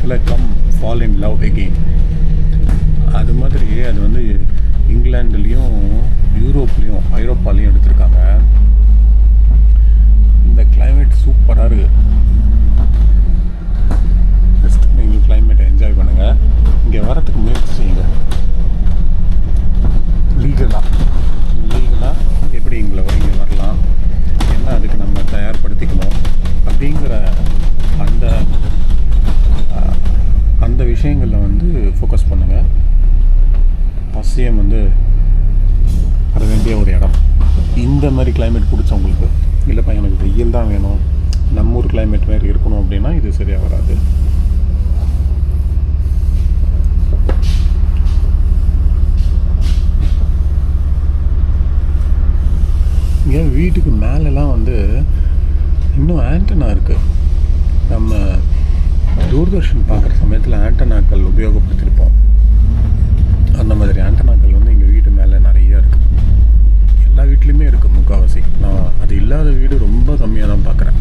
இருக்குல்ல, come fall in love again. அது மாதிரி அது வந்து இங்கிலாண்டுலேயும் யூரோப்லேயும் ஐரோப்பாலேயும் எடுத்திருக்காங்க. இந்த கிளைமேட் சூப்பராக இருக்குது. ஜஸ்ட் நீங்கள் கிளைமேட்டை என்ஜாய் பண்ணுங்கள். இங்கே வரத்துக்கு முயற்சி செய்யுங்க. லீகலாக எப்படி இங்கே வரலாம், என்ன அதுக்கு நம்ம தயார்படுத்திக்கணும் அப்படிங்கிற அந்த விஷயங்களில் வந்து ஃபோக்கஸ் பண்ணுங்கள். அவசியம் வந்து வர வேண்டிய ஒரு இடம். இந்த மாதிரி கிளைமேட் பிடிச்சவங்களுக்கு, இல்லைப்பா எனக்கு வெயில் தான் வேணும், நம்ம ஊர் கிளைமேட் மாதிரி இருக்கணும் அப்படின்னா இது சரியாக வராது. இங்கே வீட்டுக்கு மேலெலாம் வந்து இன்னும் ஆண்டனா இருக்குது. நம்ம தூர்தர்ஷன் பார்க்குற சமயத்தில் ஆண்டனாக்கள் உபயோகப்படுத்தியிருப்போம். அந்த மாதிரி ஆண்டனாக்கள் வந்து எங்கள் வீட்டு மேலே நிறையா இருக்குது. எல்லா வீட்லேயுமே இருக்குது முக்கால்வாசி. நான் அது இல்லாத வீடு ரொம்ப கம்மியாக தான் பார்க்குறேன்.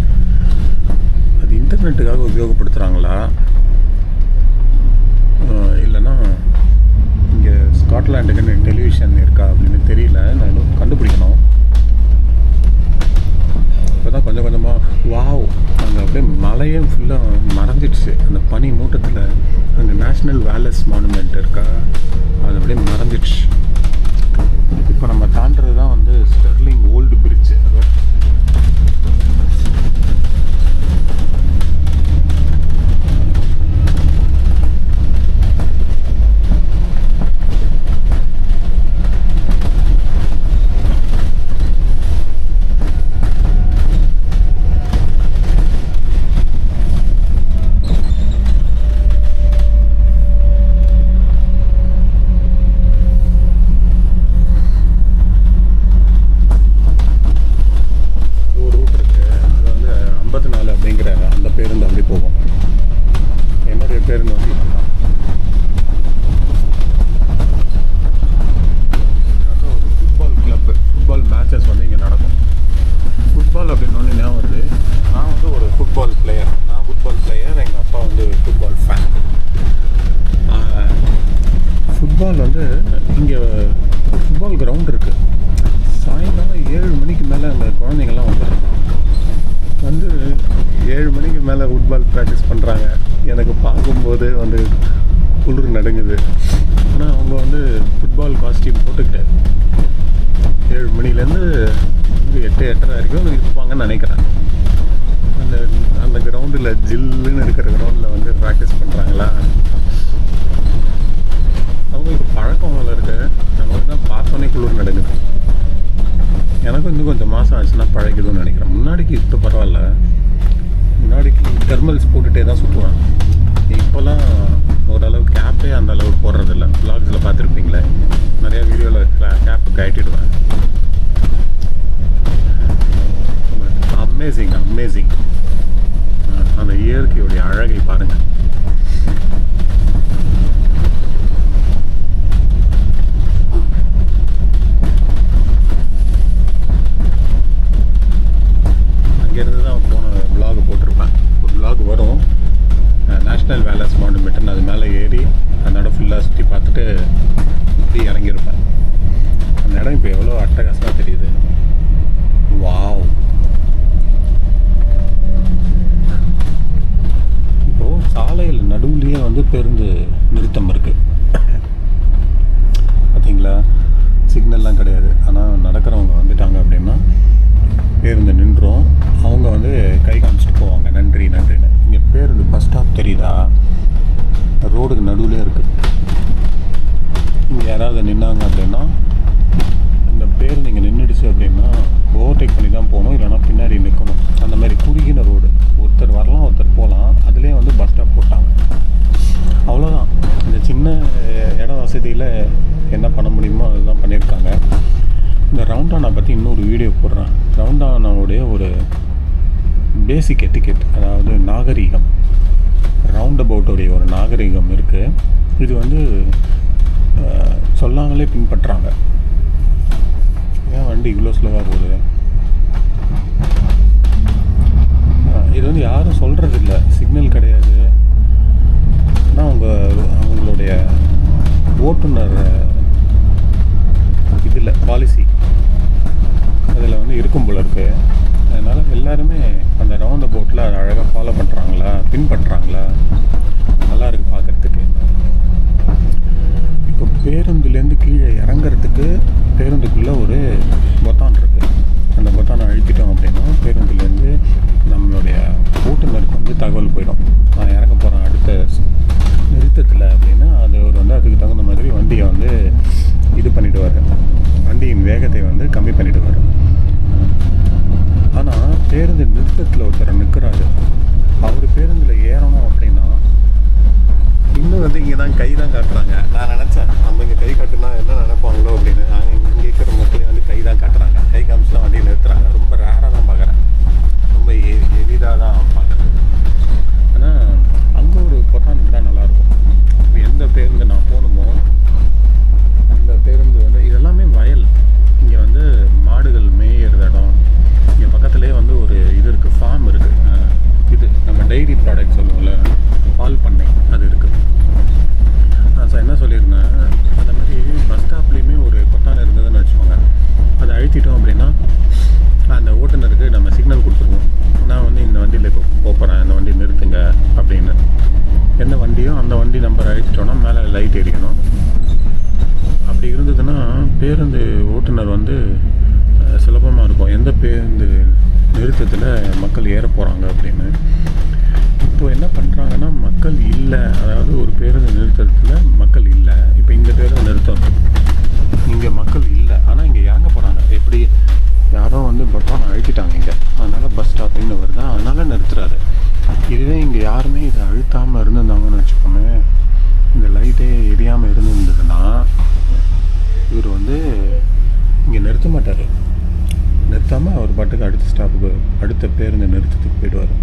அது இன்டர்நெட்டுக்காக உபயோகப்படுத்துகிறாங்களா, இல்லைன்னா இங்கே ஸ்காட்லாண்டுக்குன்னு டெலிவிஷன் இருக்கா அப்படின்னு தெரியல. நான் இன்னும் கண்டுபிடிக்கணும். இப்போ தான் கொஞ்சம் கொஞ்சமாக வாவ், அங்கே அப்படியே மலையே ஃபுல்லாக மறைஞ்சிடுச்சு. அந்த பனி மூட்டத்தில் அங்கே நேஷ்னல் வேலஸ் மானுமெண்ட் இருக்கா, அது அப்படியே மறைஞ்சிடுச்சு. இப்போ நம்ம தாண்டுறது தான் வந்து ஸ்டெர்லிங் ஓல்டு பிரிட்ஜு. பேருந்து அப்படி போகும். என்னுடைய பேருந்து வந்து ஒரு ஃபுட்பால் கிளப்பு, ஃபுட்பால் மேட்சஸ் வந்து இங்கே நடக்கும். ஃபுட்பால் அப்படின்னு ஒன்று ஞாபகம் வருது. நான் வந்து ஒரு ஃபுட்பால் பிளேயர். எங்கள் அப்பா வந்து ஃபுட்பால் ஃபேன். ஃபுட்பால் வந்து இங்கே ஃபுட்பால் கிரவுண்ட் இருக்குது. சாயங்காலம் 7 மணிக்கு மேலே அந்த குழந்தைங்கள்லாம் வந்து 7 மணிக்கு மேலே ஃபுட்பால் ப்ராக்டிஸ் பண்ணுறாங்க. எனக்கு பார்க்கும்போது வந்து குளிர் நடுங்குது. ஆனால் அவங்க வந்து ஃபுட்பால் காஸ்டியூம் போட்டுக்கிட்டு 7 மணிலேருந்து 8-8:30 வரைக்கும் இருப்பாங்கன்னு நினைக்கிறேன். அந்த கிரவுண்டில் ஜில்லுன்னு இருக்கிற கிரவுண்டில் வந்து ப்ராக்டிஸ் பண்ணுறாங்களா. அவங்களுக்கு பழக்கம் அவ்வளோ இருக்குது. நம்மளுக்கு தான் பார்த்தோன்னே குளிர் நடுங்குது. எனக்கும் இன்னும் கொஞ்சம் மாதம் ஆச்சுன்னா பழகிதுன்னு நினைக்கிறேன். முன்னாடிக்கு இப்போ பரவாயில்ல. முன்னாடிக்கு தெர்மல்ஸ் போட்டுகிட்டே தான் சுற்றுவேன். இப்போல்லாம் ஓரளவு கேப்பே அந்த அளவுக்கு போடுறதில்ல. வ்ளாக்ஸில் பார்த்துருப்பீங்களே, நிறையா வீடியோவில் கேப்பு கட்டிடுவேன். அமேசிங் அந்த இயற்கையுடைய அழகை பாருங்கள். அங்கேருந்து தான் போன விலாக் போட்டிருப்பேன். ஒரு விலாக் வரும், நேஷ்னல் வேலஸ் மானுமெண்ட்னு. அது மேலே ஏறி அந்த இடம் ஃபுல்லாக சுற்றி பார்த்துட்டு சுற்றி இறங்கியிருப்பேன். அந்த இடம் இப்போ எவ்வளோ அட்டகாசமாக தெரியுது. வாவ். இப்போது சாலையில் நடுவுலேயே வந்து பேருந்து நிறுத்தம் இருக்குது. பார்த்தீங்களா, சிக்னல்லாம் கிடையாது. ஆனால் நடக்கிறவங்க வந்துட்டாங்க அப்படின்னா பேருந்து நின்றோம். அவங்க வந்து கை காமிச்சிட்டு போவாங்க, நன்றின்னு. இங்கே பேருந்து பஸ் ஸ்டாப் தெரியுதா, ரோடுக்கு நடுவில் இருக்குது. இங்கே யாராவது நின்னாங்க அப்படின்னா, இந்த பேருந்து இங்கே நின்றுடுச்சு அப்படின்னா ஓவர்டேக் பண்ணி தான் போகணும், இல்லைனா பின்னாடி நிற்கணும். அந்த மாதிரி குறுகின ரோடு. ஒருத்தர் வரலாம், ஒருத்தர் போகலாம். அதுலேயே வந்து பஸ் ஸ்டாப் போட்டாங்க. அவ்வளோதான். இந்த சின்ன இட வசதியில் என்ன பண்ண முடியுமோ அதுதான் பண்ணியிருக்காங்க. இந்த ரவுண்டானா பற்றி இன்னொரு வீடியோ போடுறேன். ரவுண்டானாவுடைய ஒரு பேசிக் எட்டிக்கெட், அதாவது நாகரீகம், ரவுண்ட் அபவுட்டோடைய ஒரு நாகரீகம் இருக்குது. இது வந்து சொல்லாமலே பின்பற்றுறாங்க. ஏன் வண்டி இவ்வளோ ஸ்லோவாக போகுது? இது வந்து யாரும் சொல்கிறதில்ல. சிக்னல் கிடையாது, ஆனால் அவங்களுடைய ஓட்டுநர் இதில் பாலிசி அதில் வந்து இருக்கும் போல இருக்குது. அதனால் எல்லாருமே அந்த ரவுண்ட் அபவுட்டில் அதை அழகாக ஃபாலோ பண்ணுறாங்களா, பின்பற்றுறாங்களா, நல்லா இருக்குது பார்க்குறதுக்கு. இப்போ பேருந்துலேருந்து கீழே இறங்குறதுக்கு பேருந்துக்குள்ளே ஒரு பொத்தான் இருக்குது. அந்த பொத்தானை அழுத்திட்டோம் அப்படின்னா பேருந்துலேருந்து நம்மளுடைய ஓட்டுநருக்கு வந்து தகவல் போயிடும், நான் இறங்க போகிறேன் அடுத்த நிறுத்தத்தில் அப்படின்னா. அது ஒரு வந்து அதுக்கு தகுந்த மாதிரி வண்டியை வந்து இது பண்ணிவிடுவார், வண்டியின் வேகத்தை வந்து கம்மி பண்ணிவிடுவார். ஆனால் பேருந்து நிறுத்தத்தில் ஒருத்தர் நிற்கிறாரு, அவர் பேருந்தில் ஏறணும் அப்படின்னா இன்னும் வந்து இங்கே தான் கை தான் காட்டுறாங்க. நான் நினச்சேன் நம்ம இங்கே கை காட்டுனா என்ன நினைப்பாங்களோ அப்படின்னு. நாங்கள் இங்கே இருக்கிற மக்களே வந்து கை தான் காட்டுறாங்க, கை காமிச்சுலாம் வண்டியில் நிறுத்துறாங்க. ரொம்ப ரேராக தான் பார்க்குறேன், ரொம்ப எளிதாக தான் பார்க்குறேன். ஆனால் அங்கே ஒரு பொத்தான் இருந்தால் நல்லாயிருக்கும். இப்போ எந்த பேருந்து நான் போகணுமோ அந்த பேருந்து வந்து இதெல்லாமே வயல், இங்கே வந்து மாடுகள் மேயிற இடம். இங்கே பக்கத்துலேயே வந்து ஒரு இது இருக்குது, ஃபார்ம் இருக்குது. இது நம்ம டைரி ப்ராடக்ட் சொல்லுவோம்ல, பால் பண்ணை, அது இருக்குது. நான் சார் என்ன சொல்லியிருந்தேன், அந்த மாதிரி பஸ் ஸ்டாப்லேயுமே ஒரு பொத்தான் இருந்ததுன்னு வச்சுக்கோங்க. அதை அழுத்திட்டோம் அப்படின்னா அந்த ஓட்டுநருக்கு நம்ம சிக்னல் கொடுத்துருவோம், நான் வந்து இந்த வண்டியில் இப்போ போகிறேன், இந்த வண்டி நிறுத்துங்க அப்படின்னு. எந்த வண்டியோ அந்த வண்டி நம்பர் அழுத்திட்டோன்னா மேலே லைட் எரிக்கணும். அப்படி இருந்ததுன்னா பேருந்து ஓட்டுநர் வந்து சுலபமாக இருக்கும், எந்த பேருந்து நிறுத்தத்தில் மக்கள் ஏற போகிறாங்க அப்படின்னு. இப்போ என்ன பண்ணுறாங்கன்னா மக்கள் இல்லை, அதாவது ஒரு பேருந்து நிறுத்தத்தில் மக்கள் இல்லை. இப்போ இந்த பேருந்து நிறுத்தம் இங்கே மக்கள் இல்லை, ஆனால் இங்கே இறங்க போகிறாங்க. எப்படி யாரோ வந்து பொத்தானை அழுத்திட்டாங்க இங்கே, அதனால் பஸ் ஸ்டாப்பிங்னு வருது, அதனால் நிறுத்துறாரு. இதுவே இங்கே யாருமே இதை அழுத்தாமல் இருந்திருந்தாங்கன்னு வச்சுக்கோமே, இந்த லைட்டே எரியாமல் இருந்திருந்ததுன்னா இவர் வந்து இங்கே நிறுத்த மாட்டார். நிறுத்தாமல் அவர் பாட்டுக்கு அடுத்த ஸ்டாப்புக்கு அடுத்த பேருந்து நிறுத்தத்துக்கு போயிடுவார்.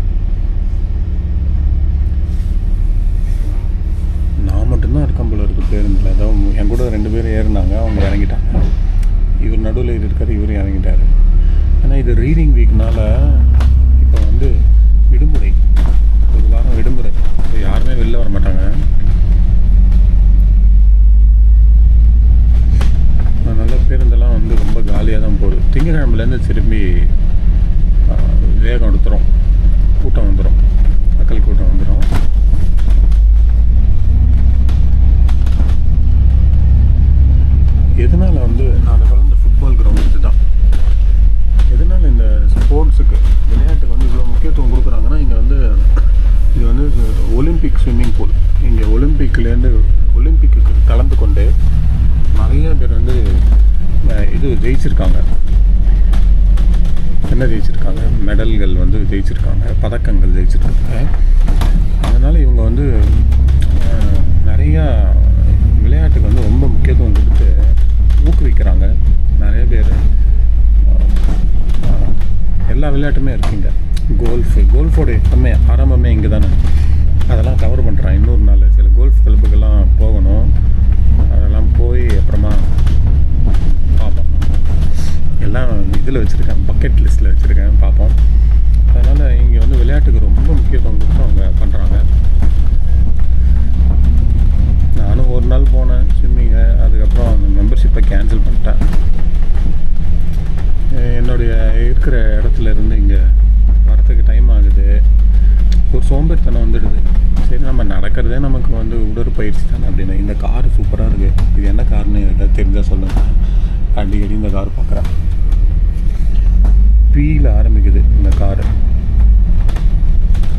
நான் மட்டும்தான் இருக்கேன் போல இருக்குது பேருந்தில். அதாவது என் கூட 2 பேர் ஏறினாங்க, அவங்க இறங்கிட்டாங்க. இவர் நடுவில் இருக்கார், இவரும் இறங்கிட்டார். ஆனால் இது ரீடிங் வீக்னால இப்போ வந்து விடுமுறை, ஒரு வாரம் விடுமுறை, இப்போ யாருமே வெளில வர மாட்டாங்க. அதனால பேருந்தெல்லாம் வந்து ரொம்ப காலியாக தான் போகுது. திங்கட்கிழமைலேருந்து திரும்பி வேகம் எடுத்துரும், கூட்டம் வந்துடும், மக்கள் கூட்டம் வந்துடும். எதனால் வந்து நான் சொல்ல இந்த ஃபுட்பால் கிரவுண்ட் இது தான். எதனால் இந்த ஸ்போர்ட்ஸுக்கு, விளையாட்டுக்கு வந்து இவ்வளோ முக்கியத்துவம் கொடுக்குறாங்கன்னா, இங்கே வந்து இது வந்து ஒலிம்பிக் ஸ்விம்மிங் பூல். இங்கே ஒலிம்பிக்கு கலந்து கொண்டு நிறைய பேர் வந்து இது ஜெயிச்சிருக்காங்க. என்ன ஜெயிச்சிருக்காங்க? மெடல்கள் வந்து ஜெயிச்சிருக்காங்க, பதக்கங்கள் ஜெயிச்சிருக்காங்க. அதனால் இவங்க வந்து நிறையா விளையாட்டுக்கு வந்து ரொம்ப முக்கியத்துவம் கொடுத்து ஊக்குவிக்கிறாங்க. நிறைய பேர் எல்லா விளையாட்டுமே இருக்குங்க. கோல்ஃபோட எப்பவுமே ஆரம்பமே இங்கே தானே, அதெல்லாம் கவர் பண்ணுறான். இன்னொரு நாள் சில கோல்ஃப் கிளப்புக்கெல்லாம் போகணும், அதெல்லாம் போய் அப்புறமா பார்ப்போம். எல்லாம் இதில் வச்சுருக்கேன், பக்கெட் லிஸ்ட்டில் வச்சுருக்கேன், பார்ப்போம். அதனால் இங்கே வந்து விளையாட்டுக்கு ரொம்ப முக்கியத்துவம் கொடுத்து அவங்க பண்ணுறாங்க. நானும் ஒரு நாள் போனேன் ஸ்விம்மிங்கு, அதுக்கப்புறம் அந்த மெம்பர்ஷிப்பை கேன்சல் பண்ணிட்டேன். என்னுடைய இருக்கிற இடத்துல இருந்து இங்கே வரத்துக்கு டைம் ஆகுது, ஒரு சோம்பேறித்தனம் வந்துடுது. சரி நம்ம நடக்கிறதே நமக்கு வந்து உடற்பயிற்சி தானே அப்படின்னு. இந்த கார் சூப்பராக இருக்குது, இது என்ன கார்னு எதாவது தெரிஞ்சால் சொல்லுங்கள். அடிக்கடி இந்த கார் பார்க்குறேன், பீல ஆரம்பிக்குது இந்த காரு,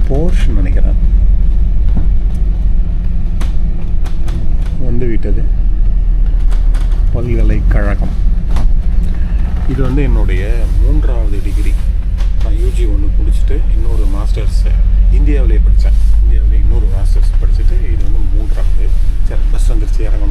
போர்ஷ் நினைக்கிறேன். வந்து விட்டது பல்கலைக்கழகம். இது வந்து என்னுடைய 3வது டிகிரி. நான் யூஜி 1 முடிச்சுட்டு இன்னொரு மாஸ்டர்ஸ் இந்தியாவிலே படித்தேன். இந்தியாவிலே இன்னொரு மாஸ்டர்ஸ் படிச்சுட்டு இது வந்து 3வது. சரி, பஸ் வந்துருச்சு, இறங்கணும்.